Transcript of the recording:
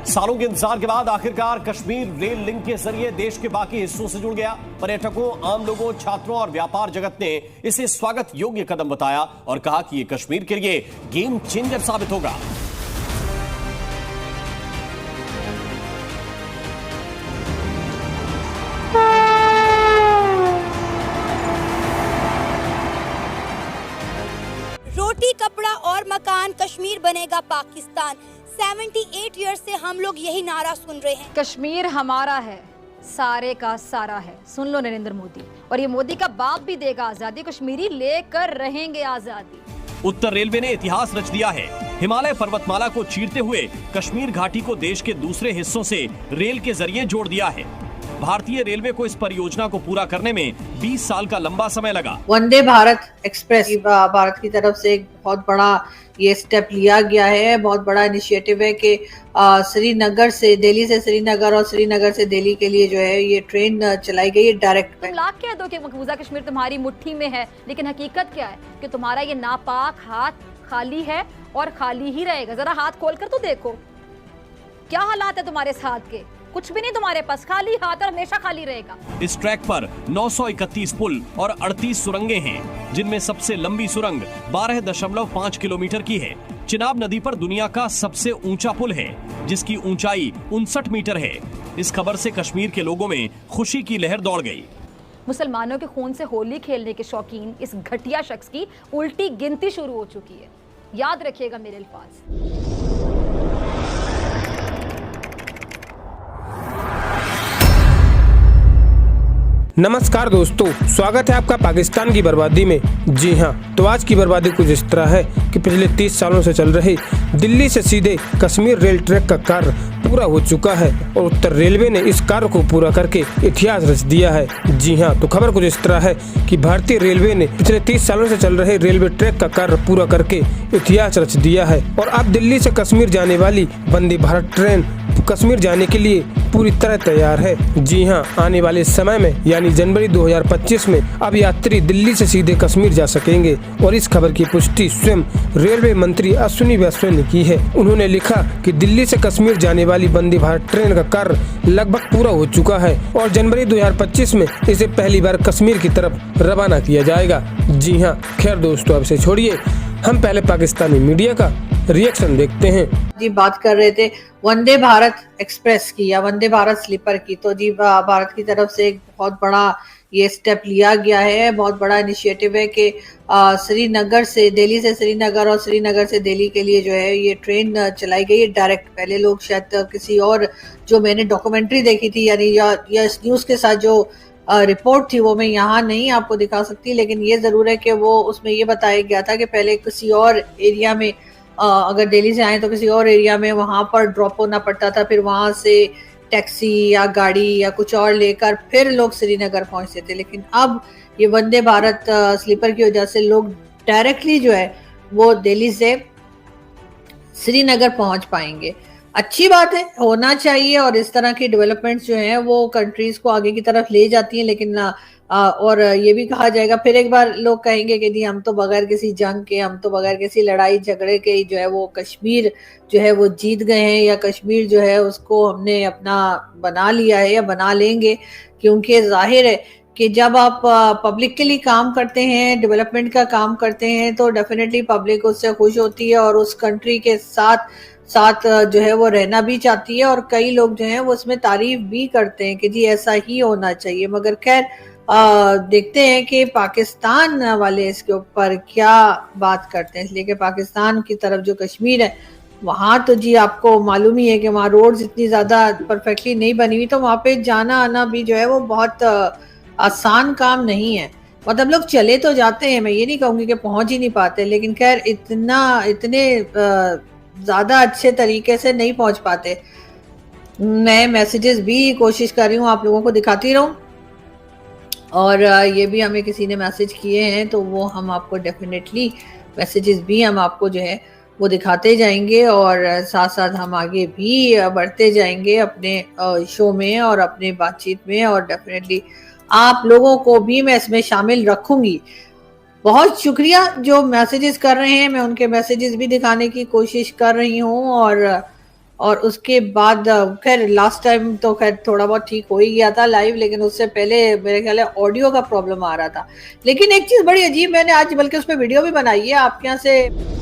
सालों के इंतजार के बाद आखिरकार कश्मीर रेल लिंक के जरिए देश के बाकी हिस्सों से जुड़ गया। पर्यटकों, आम लोगों, छात्रों और व्यापार जगत ने इसे स्वागत योग्य कदम बताया और कहा कि यह कश्मीर के लिए गेम चेंजर साबित होगा। रोटी, कपड़ा और मकान, कश्मीर बनेगा पाकिस्तान। 78 ईयर्स से हम लोग यही नारा सुन रहे हैं। कश्मीर हमारा है, सारे का सारा है। सुन लो नरेंद्र मोदी, और ये मोदी का बाप भी देगा आजादी, कश्मीरी लेकर रहेंगे आजादी। उत्तर रेलवे ने इतिहास रच दिया है। हिमालय पर्वतमाला को चीरते हुए कश्मीर घाटी को देश के दूसरे हिस्सों से रेल के जरिए जोड़ दिया है। भारतीय रेलवे को इस परियोजना को पूरा करने में 20 साल का लंबा समय लगा। वंदे भारत एक्सप्रेस भारत की तरफ से एक बहुत बड़ा ये स्टेप लिया गया है। बहुत बड़ा इनिशिएटिव है कि श्रीनगर से, दिल्ली से श्रीनगर और श्रीनगर से दिल्ली के लिए जो है ये ट्रेन चलाई गई है डायरेक्ट। तुम लाख कह दो कि मकबूजा कश्मीर तुम्हारी मुट्ठी में है, लेकिन हकीकत क्या है कि तुम्हारा ये नापाक हाथ खाली है और खाली ही रहेगा। जरा हाथ खोलकर तो देखो क्या हालात है तुम्हारे इस हाथ के। कुछ भी नहीं तुम्हारे पास, खाली हाथ और हमेशा खाली रहेगा। इस ट्रैक पर 931 पुल और 38 सुरंगें हैं, जिनमें सबसे लंबी सुरंग 12.5 किलोमीटर की है। चिनाब नदी पर दुनिया का सबसे ऊंचा पुल है, जिसकी ऊंचाई 59 मीटर है। इस खबर से कश्मीर के लोगों में खुशी की लहर दौड़ गई। मुसलमानों के खून से होली खेलने के शौकीन इस घटिया शख्स की उल्टी गिनती शुरू हो चुकी है। याद रखिएगा मेरे अल्फाज। नमस्कार दोस्तों, स्वागत है आपका पाकिस्तान की बर्बादी में। जी हाँ, तो आज की बर्बादी कुछ इस तरह है कि पिछले 30 सालों से चल रहे दिल्ली से सीधे कश्मीर रेल ट्रैक का कार्य पूरा हो चुका है और उत्तर रेलवे ने इस कार्य को पूरा करके इतिहास रच दिया है। जी हाँ, तो खबर कुछ इस तरह है कि भारतीय रेलवे ने पिछले 30 सालों से चल रहे रेलवे ट्रैक का कार्य पूरा करके इतिहास रच दिया है और अब दिल्ली से कश्मीर जाने वाली वंदे भारत ट्रेन कश्मीर जाने के लिए पूरी तरह तैयार है। जी हाँ, आने वाले समय में यानी जनवरी 2025 में अब यात्री दिल्ली से सीधे कश्मीर जा सकेंगे और इस खबर की पुष्टि स्वयं रेलवे मंत्री अश्विनी वैष्णव ने की है। उन्होंने लिखा कि दिल्ली से कश्मीर जाने वाली वंदे भारत ट्रेन का कार्य लगभग पूरा हो चुका है और जनवरी 2025 में इसे पहली बार कश्मीर की तरफ रवाना किया जाएगा। जी हाँ, खैर दोस्तों, अब से छोड़िए, हम पहले पाकिस्तानी मीडिया का रिएक्शन देखते हैं। जी, बात कर रहे थे वंदे भारत एक्सप्रेस की या वंदे भारत स्लीपर की। तो जी, भारत की तरफ से एक बहुत बड़ा ये स्टेप लिया गया है। बहुत बड़ा इनिशिएटिव है कि श्रीनगर से, दिल्ली से श्रीनगर और श्रीनगर से दिल्ली के लिए जो है ये ट्रेन चलाई गई है डायरेक्ट। पहले लोग शायद किसी और, जो मैंने डॉक्यूमेंट्री देखी थी यानी या इस न्यूज के साथ जो रिपोर्ट थी वो मैं यहाँ नहीं आपको दिखा सकती, लेकिन ये जरूर है कि वो उसमें ये बताया गया था कि पहले किसी और एरिया में, अगर दिल्ली से आए तो किसी और एरिया में वहां पर ड्रॉप होना पड़ता था, फिर वहां से टैक्सी या गाड़ी या कुछ और लेकर फिर लोग श्रीनगर पहुंचते थे। लेकिन अब ये वंदे भारत स्लीपर की वजह से लोग डायरेक्टली जो है वो दिल्ली से श्रीनगर पहुंच पाएंगे। अच्छी बात है, होना चाहिए, और इस तरह की डेवलपमेंट्स जो हैं वो कंट्रीज को आगे की तरफ ले जाती हैं। लेकिन और ये भी कहा जाएगा, फिर एक बार लोग कहेंगे कि जी हम तो बगैर किसी जंग के, हम तो बगैर किसी लड़ाई झगड़े के जो है वो कश्मीर जो है वो जीत गए हैं, या कश्मीर जो है उसको हमने अपना बना लिया है या बना लेंगे। क्योंकि जाहिर है कि जब आप पब्लिक के लिए काम करते हैं, डेवलपमेंट का काम करते हैं, तो डेफिनेटली पब्लिक उससे खुश होती है और उस कंट्री के साथ साथ जो है वो रहना भी चाहती है। और कई लोग जो हैं वो उसमें तारीफ भी करते हैं कि जी ऐसा ही होना चाहिए। मगर खैर देखते हैं कि पाकिस्तान वाले इसके ऊपर क्या बात करते हैं, इसलिए कि पाकिस्तान की तरफ जो कश्मीर है वहाँ तो जी आपको मालूम ही है कि वहाँ रोड्स इतनी ज़्यादा परफेक्टली नहीं बनी हुई, तो वहाँ पे जाना आना भी जो है वो बहुत आसान काम नहीं है। मतलब लोग चले तो जाते हैं, मैं ये नहीं कहूँगी कि पहुँच ही नहीं पाते, लेकिन खैर इतने ज़्यादा अच्छे तरीके से नहीं पहुँच पाते। मैं मैसेजेस भी कोशिश कर रही हूँ आप लोगों को दिखाती रहूँ, और ये भी हमें किसी ने मैसेज किए हैं तो वो हम आपको डेफिनेटली मैसेजेस भी हम आपको जो है वो दिखाते जाएंगे, और साथ साथ हम आगे भी बढ़ते जाएंगे अपने शो में और अपने बातचीत में, और डेफिनेटली आप लोगों को भी मैं इसमें शामिल रखूंगी। बहुत शुक्रिया जो मैसेजेस कर रहे हैं, मैं उनके मैसेजेस भी दिखाने की कोशिश कर रही हूँ, और और उसके बाद खैर लास्ट टाइम तो खैर थोड़ा बहुत ठीक हो ही गया था लाइव, लेकिन उससे पहले मेरे ख्याल है ऑडियो का प्रॉब्लम आ रहा था। लेकिन एक चीज बड़ी अजीब, मैंने आज बल्कि उस पर वीडियो भी बनाई है आपके यहाँ से